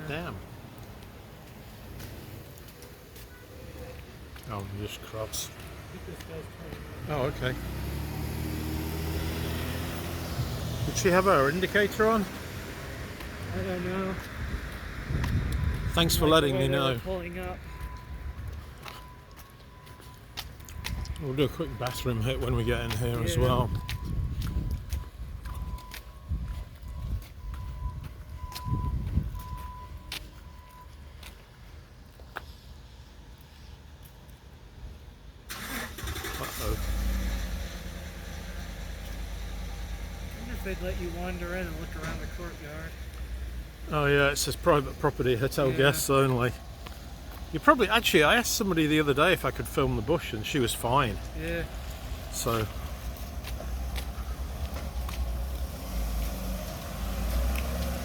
Damn. Oh, just crops. Oh, okay. Did she have her indicator on? I don't know. Thanks for letting me know. Pulling up. We'll do a quick bathroom hit when we get in here as well. Uh-oh. I wonder if they'd let you wander in and look around the courtyard. Oh yeah, it says private property, hotel guests only. You probably, actually, I asked somebody the other day if I could film the bush and she was fine. Yeah. So.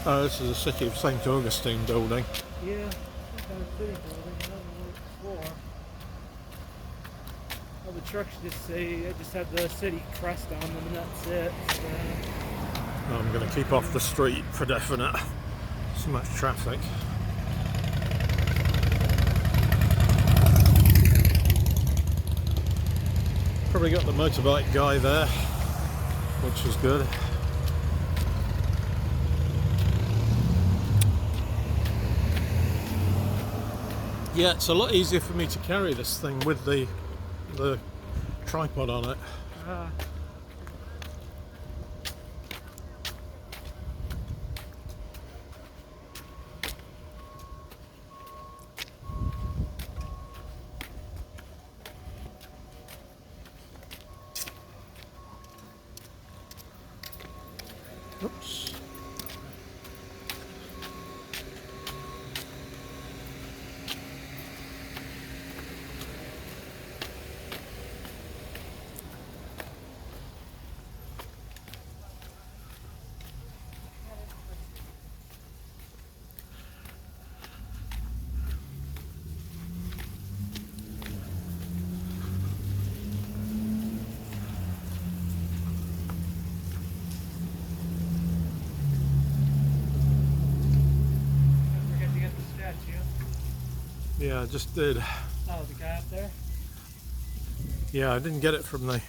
Oh, this is the City of St. Augustine building. Yeah, some kind of city building. I don't know what it's for. Well, the trucks just have the city crest on them and that's it. So. I'm going to keep off the street for definite. So much traffic. Probably got the motorbike guy there, which is good. Yeah, it's a lot easier for me to carry this thing with the tripod on it. Oops. Yeah, I just did. Oh, the guy up there? Yeah, I didn't get it from the...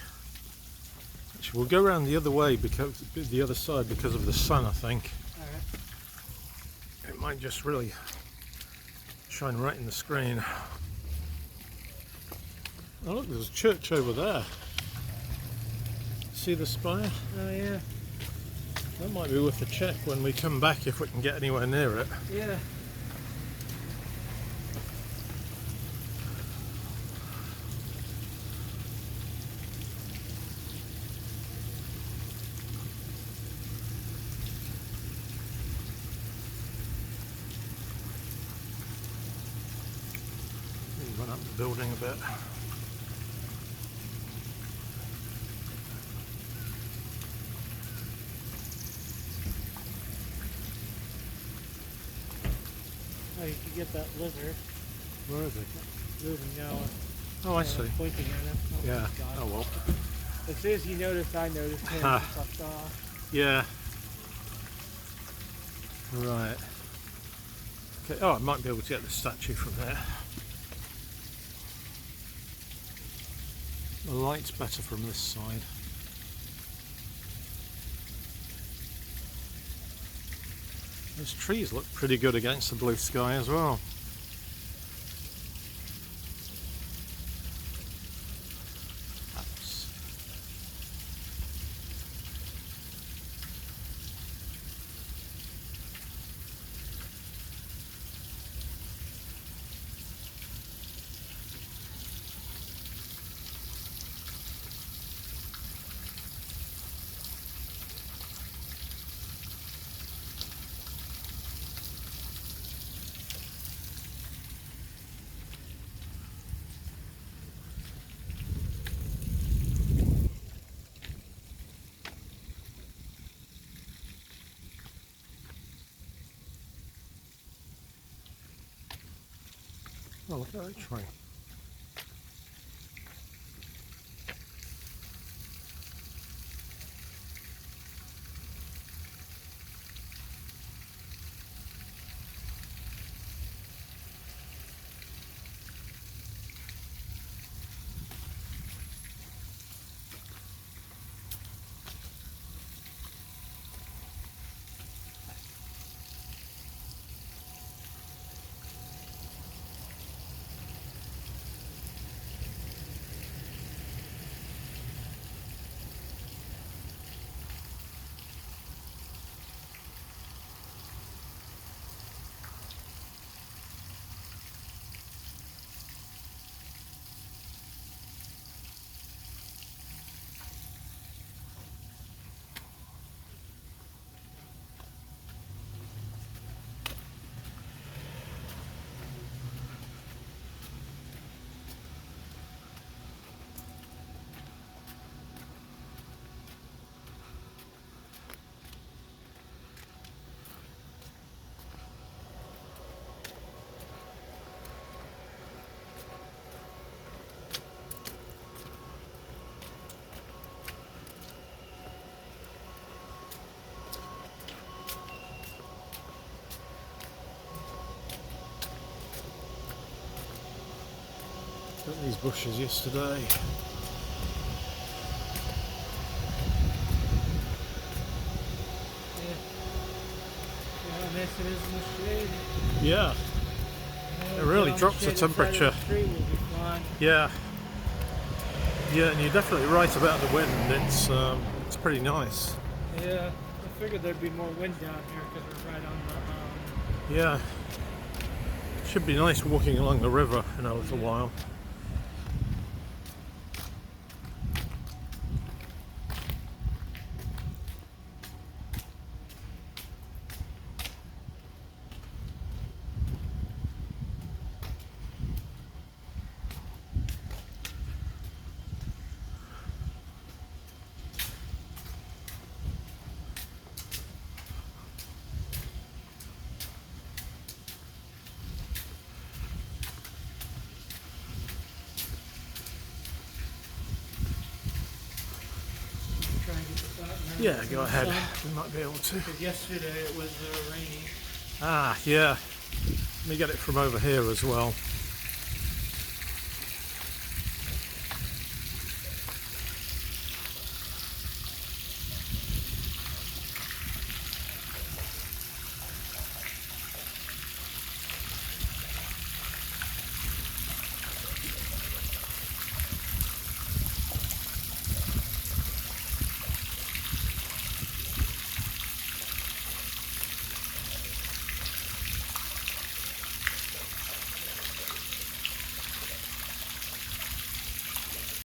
Actually, we'll go around the other way, because the other side, because of the sun, I think. Alright. It might just really shine right in the screen. Oh look, there's a church over there. See the spire? Oh yeah. That might be worth a check when we come back, if we can get anywhere near it. Yeah. Run up the building a bit. Oh, you could get that lizard. Where is it? Moving now. Oh, I see. Pointing at him. Oh, Yeah. God. Oh well. As soon as you noticed, I noticed him. Fucked off. Yeah. Right. Okay. Oh, I might be able to get the statue from there. The light's better from this side. Those trees look pretty good against the blue sky as well. Oh, look at that tree. Got these bushes yesterday. How nice it is in the shade. Yeah, it really drops the temperature. The tree will be fine. Yeah. Yeah, and you're definitely right about the wind. It's pretty nice. Yeah, I figured there'd be more wind down here because we're right on the. Yeah. Should be nice walking along the river in a little while. Try and get the thought in there. Yeah, go ahead. We might be able to. Because yesterday it was rainy. Ah, yeah. Let me get it from over here as well.